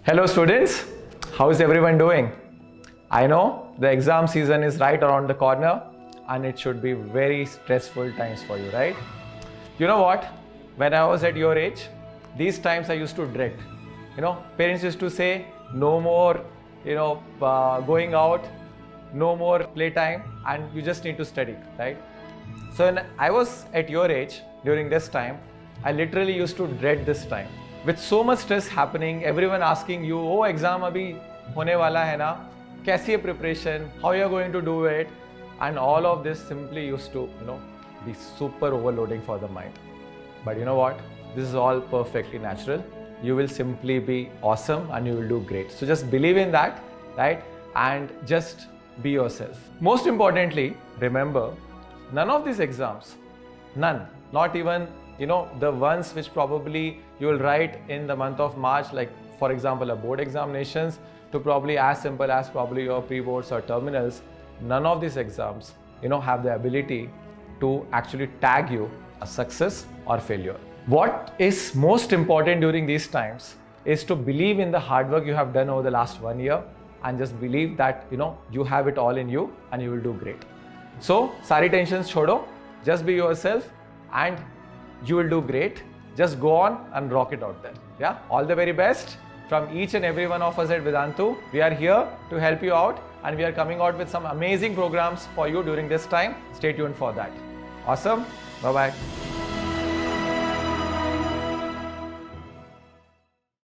Hello students, how is everyone doing? I know the exam season is right around the corner and it should be very stressful times for you, right? You know what? When I was at your age, these times I used to dread. Parents used to say no more, going out, no more playtime, and you just need to study, right? So when I was at your age during this time, I literally used to dread this time. With so much stress happening, everyone asking you, oh, exam abhi hone wala hai na? Kaisi hai preparation? How you are going to do it? And all of this simply used to, be super overloading for the mind. But you know what? This is all perfectly natural. You will simply be awesome and you will do great. So just believe in that, right? And just be yourself. Most importantly, remember, none of these exams, none, not even the ones which probably you will write in the month of March, like for example a board examinations, to probably as simple as probably your pre-boards or terminals, none of these exams have the ability to actually tag you a success or failure. What is most important during these times is to believe in the hard work you have done over the last 1 year and just believe that you have it all in you and you will do great. So sari tensions chodo, just be yourself and you will do great. Just go on and rock it out there. Yeah, all the very best from each and every one of us at Vedantu. We are here to help you out and we are coming out with some amazing programs for you during this time. Stay tuned for that. Awesome. Bye-bye.